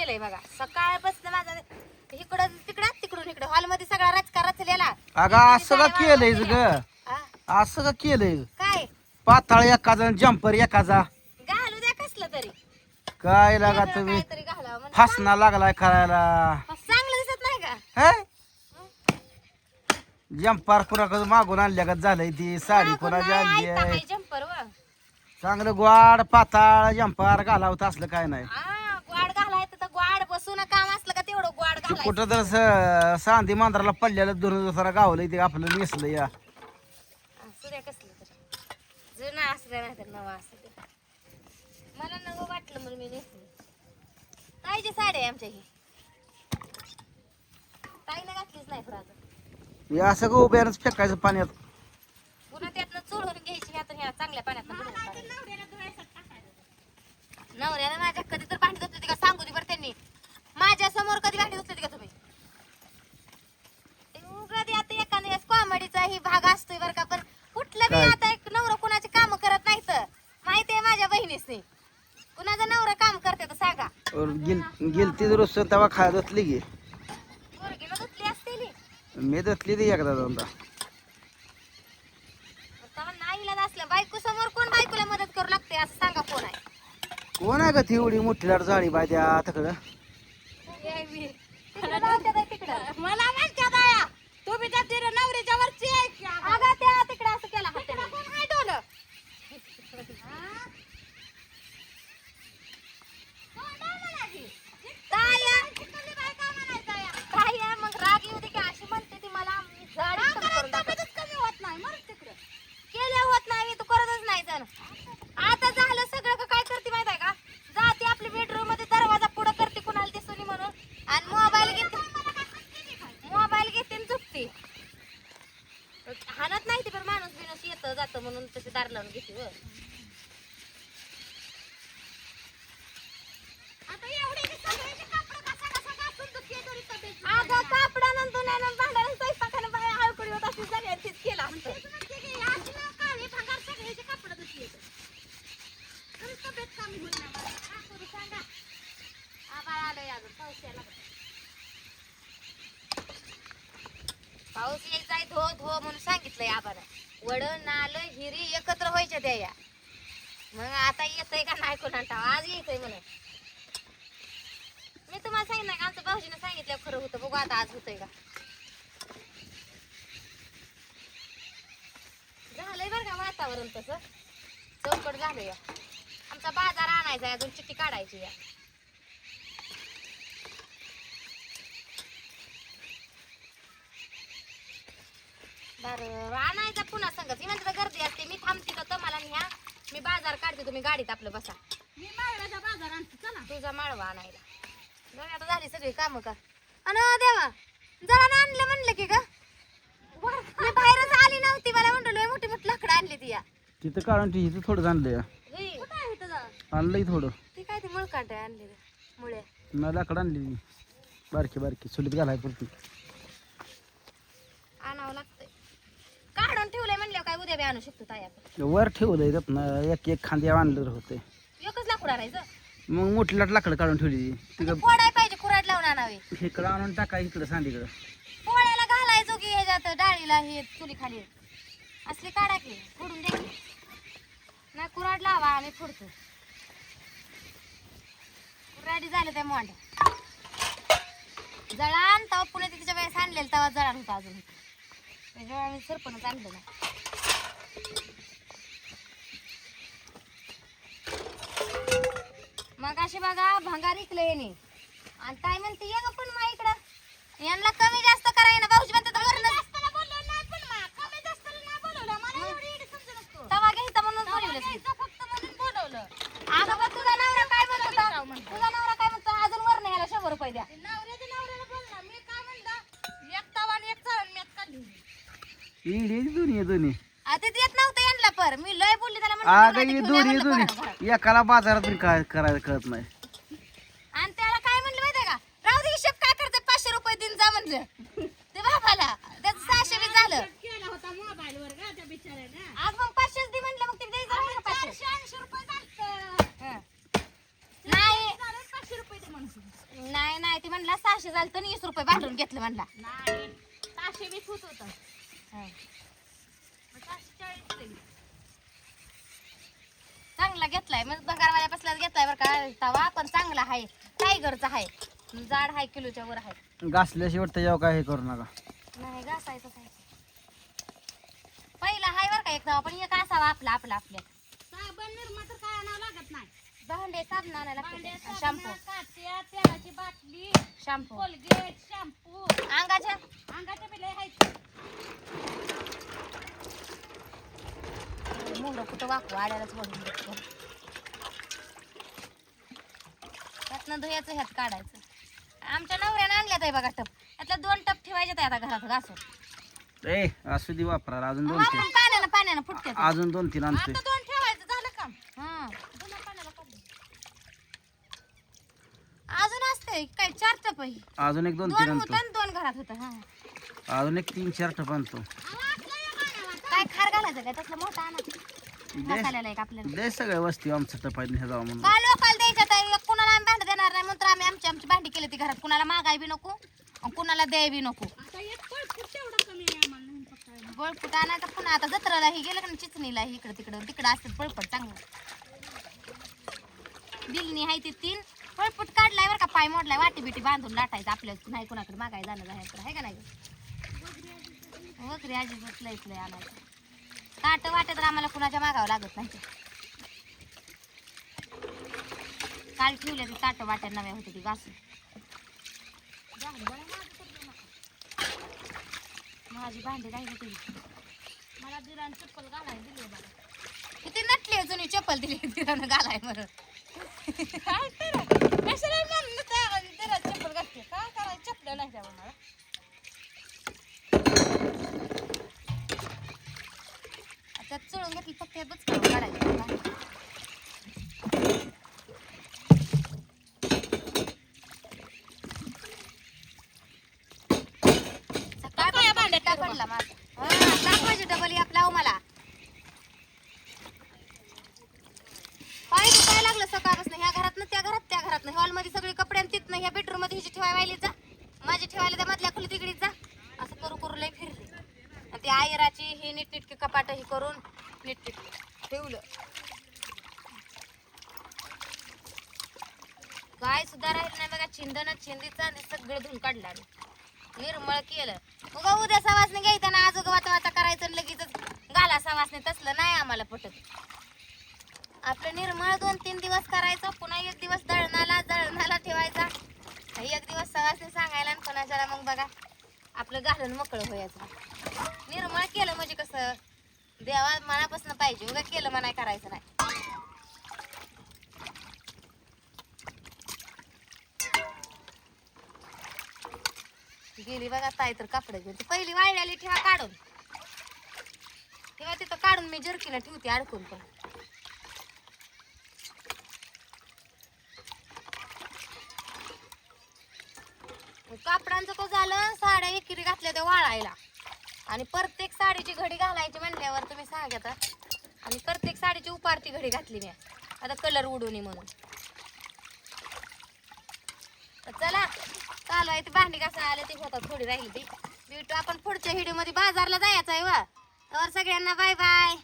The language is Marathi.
केलंय बघा सकाळपासून माझा इकडं तिकडं तिकडून इकडं हॉल मध्ये सगळा राजकारण रचलेला. अगं असं का केलंय ग? असं का केलंय? काय पाताळ एकाचा जम्पर एकाचा घालू द्या कसलं तरी काय लागा तुम्ही काहीतरी घालावं म्हणजे फासना लागलाय करायला. चांगलं दिसत नाही का? हे जम्पर कुणाकडे मागून आणल्या का झालंय ती साडी कोणाची आणली आहे जम्पर व चांगलं ग्वाड पाताळ जम्पर घालावत असलं काय नाही. ग्वाड घालायचं तर ग्वाड बसून काम असलं का तेवढं ग्वाड घालायचं. कुठं तर सांदी मांजराला पडलेलं दोन दिवसाला गावलंय ते आपलं नेसलं या असू द्या कसलं तरी जुनं असू द्या नाही तर नवा असू द्या. मला नवं वाटलं म्हणून मी नेसली. ताईची साडी आहे आमच्या ही ताईनं घातलीच नाही फ्रॉक. हे असं का उभ्यानंच फेकायचं पाण्यात. पुन्हा त्यातनं चोळून घ्यायची आता ह्या चांगल्या पाण्यात नवऱ्यानं माझ्या कधी तर भांडी धुतली का सांगू दे बरं त्यांनी माझ्या समोर कधी भांडी धुतली का तुम्ही? कधी आता एखाद्या वेळेस कॉमेडीचा ही भाग असतोय बरं का पण कुठलं बी आता एक नवरा कुणाचे काम करत नाही तर माहितीये माझ्या बहिणीसनी कुणाचा नवरा काम करते तर सांगा. गेलती रोज तवा खाय धुतली की मुलगीनं धुतली असतेली मी धुतली ती एकदा दोनदा. नाईला असलं बायको समोर कोण बायकोला मदत करू लागते असं सांगा कोण आहे? कोण आहे का ती एवढी मोठी लाट जाळी बाय त्या तिकडं मला माहिती आहे तुम्ही त्या तिला नवऱ्याच्या वरची आहे की अगं त्या तिकडे असं केला हाताने कोण हाय डोलं काय मग राग येऊ दे की अशी म्हणते ती मला कमी होत नाही मग तिकडं केल्या होत नाही तू करतच नाही जण आता झालं सगळं का काय करते माहित आहे का जाते आपल्या बेडरूम मध्ये दरवाजा पुढं करते कुणाला दिसून म्हणून आणि मोबाईल घेते आणि झोपते. हाणत नाही ती पण माणूस बिनस येतं जातं म्हणून तसे दार लावून घेते व. अगं कापडानं धुण्यानं भांड्यानं स्वयंपाकानं बाया हळकुळी होत अशी झाली तीच केला पाऊस यायचाय धो धो म्हणून सांगितलंय आबाला. वड नाल हिरी एकत्र व्हायच्या त्या या मग आता येतय का नाही कोणा आज यायचंय म्हणून मी तुम्हाला सांगितलं का आमच्या भाऊजीने सांगितलं खरं होतं बघू आता आज होतंय का. झालंय बरं का वातावरण तसं चौकट झालंय. आमचा बाजार आणायचा अजून चिठ्ठी काढायची या. बरं आणायचा पुन्हा संगच मी म्हणते गर्दी असते मी थांबते तर मला न्या मी बाजार काढते तुम्ही गाडीत आपलं बसा. मी माळव्याचा बाजार आणते चला तुझा माळवा आणायला. आता झाली सगळी कामं का अन देवा जरा आणलं म्हणलं की का मी बाहेरच आली नव्हती मला म्हणलं मोठी मोठी लाकडं आणली ती या तिथं काढून तिथं थोडं आणलंय आणलंय थोडं ती काय ती मुळकाट आणली मुळे मला लाकडं आणली बारकी बारकी चुलीत घालाय पुरती आणावं लागतंय. काढून ठेवलंय म्हणल्यावर काय उद्या बी आणू शकतो ताई वर ठेवलंय त्यातनं एक एक खांद्या आणलं होते एकच लाकूड आणायचं मग मोठी लाट लाकडं काढून ठेवली तिकडं फोडाय पाहिजे कुराड लावून आणावी इकडं आणून टाका इकडं सांदीकडं पोळ्याला घालायचो की ह्याच्यात डाळीला हे चुली खाली असली काढा की फोडून द्या की नाही कुराड लावा आम्ही फोडतो. कुराडी झालं त्या मोंड जळान तवा पुणे तिच्या वेळेस आणलेलं तेव्हा जळान होता अजून त्याच्यामुळे आम्ही सरपणच आणलं ना. मग अशी बघा भंगार इकलं येणे आणि काय म्हणते ये पण मा इकडं यांना कमी जास्त कराय ना भाऊजी म्हणते तवा घ्यायचा म्हणून बोलवलं. अगं पण तुझा नवरा काय म्हणतो तुझा नवरा काय म्हणतो अजून वर नाही याला 100 रुपये द्या. मी काय म्हणलं एक तवा आणि एक चरण मी काढली दोन्ही आता देत नव्हतं यांना पर मी लय बोलली त्याला दोन्ही एकाला बाजारात काय करायचं कळत नाही. आणि त्याला काय म्हणलं माहितीये का राहू दे हिशेब काय करते 500 रुपये दिन जा म्हणलं ते बाबाला त्याचं 600 बी झालं आज मग 500 दे म्हणलं मग ते द्यायचं राहिलं 580 रुपये नाही 500 रुपये दे नाही ती म्हणला 600 झालं तर 20 रुपये भांडून घेतलं म्हणला. नाही 620 होत होतं. चांगला घेतलाय मग बंगारवाल्यापासलाच घेतलाय बरं का तवा, पण चांगला आहे टायगरचा आहे, जाड आहे, किलोच्या वर आहे. घासल्याशिवाय त्याच्यावर काय हे करू नका. नाही घासायचं आहे पहिला हाय बरं का एक तवा, पण एक असावा आपला आपला आपल्या. साबण निरमा तर काय आणावं लागत नाही, भांडे साबण आणायला लागते, शॅम्पू, तेलाची बाटली, शॅम्पू, कोलगेट, शॅम्पू, अंगाच्या बिले आहेत. मोहरं कुठं वाकू आड्यालाच म्हणून त्यातनं धुयाचं ह्यात काढायचं. आमच्या नवऱ्यानं आणल्यात आहे बघा टप, त्यातला 2 टप ठेवायचे आता घरात घासून. ए असू दे वापरा, अजून 2-3 पाण्यानं फुटते, अजून 2-3 आणतोय. आता 2 ठेवायचं झालं काम. जुन्या पाण्याला काढलं. अजून असते काय 4 टप आहे, अजून एक 2-3 2 आणतो. होतं आणि 2 घरात होतं. अजून एक 3-4 टप आणतो. काय खार घालायचं काय तसलं मोठा आणा मसाल्याला एक आपल्याला. दे सगळ्या वस्ती आमचं टपायला हे जावं म्हणून. का लोकाला द्यायचं तर कुणाला आम्ही भांडी देणार नाही म्हणून तर आम्ही आमची भांडी केली ती घरात. कुणाला मागाय बी नको आणि कुणाला द्याय बी नको. बळफुट आणायचं पुन्हा आता जत्राला ही गेलं का नाही चिचणीला इकडं तिकडं असतात पळपट चांगलं. बिलनी आहे ती 3 पळपट काढलाय बरं का, पाय मोडलाय, वाटी बिटी बांधून लाटायचं आपल्या नाही कुणाकडे मागाय जाणं जायचं आहे का नाही. वगैरे आजी बसलंय आणायचं ताट वाटे तर आम्हाला कुणाच्या मागावं लागत नाही. काल ठेवल्या ती ताट वाट्या नव्या होती ती घासून. माझी भांडी राहिली होती, मला दिरानं चप्पल घालायला दिली बघा. किती नटली जुनी चप्पल दिली दिरानं घालाय म्हणून. काय कशाला दिरानं चप्पल घालते, काय करायचं चप्पल नाही त्यावर मला. त्यात चळून घेतली फक्त हे बचकावं काढायचं. सकाळ भांड्यात पडला माझा. टाकवायची डबल याप लाव मला. पाय दुखायला लागलं सकाळपासून, ह्या घरात ना त्या घरात हॉलमध्ये सगळे कपडे आणि तिथनं ह्या बेडरूम मध्ये हिची ठेवाय वाहिली जा, माझी ठेवायला त्या मधल्या खोली तिकडे जा, असं करू लय फिरली. आणि ती आयराची ही नीटनीटकी कपाट ही करून नीटनीट ठेवलं. काय सुद्धा राहिलं नाही बघा, चिंदी चांदी सगळं धुवून काढलं आणि निर्मळ केलं. उगा उद्या सवासने घ्यायचं ना आज वाचा करायचं आणि लगेच घाला सवासने, तसलं नाही आम्हाला पटत. आपलं निर्मळ 2-3 दिवस करायचं, पुन्हा 1 दिवस दळणाला ठेवायचा, 1 दिवस सवासने सांगायला आणि कोणाच्याला मग बघा आपलं घालून मोकळं व्हायचं. निर्मळ केलं म्हणजे कसं देवा मनापासून पाहिजे, उगा केलं मनाय करायचं नाही. गेली बघा ताई तर कपडे घेऊन. पहिली वाळलेली ठेवा काढून, तेव्हा तिथं काढून मी जर्कीला ठेवते अडकून. पण कापडांचं कसं झालं, साड्या एकेरी घातल्या त्या वाळायला आणि प्रत्येक साडीची घडी घालायची म्हणल्यावर तुम्ही सांगता, आणि प्रत्येक साडीची उपारती घडी घातली मी आता कलर उडून म्हणून. चला चालू आहे ती भांडी कसं आले ती होतात, थोडी राहिली ती भेटू आपण पुढच्या व्हिडिओ मध्ये. बाजारला जायचं आहे वा तर सगळ्यांना बाय बाय.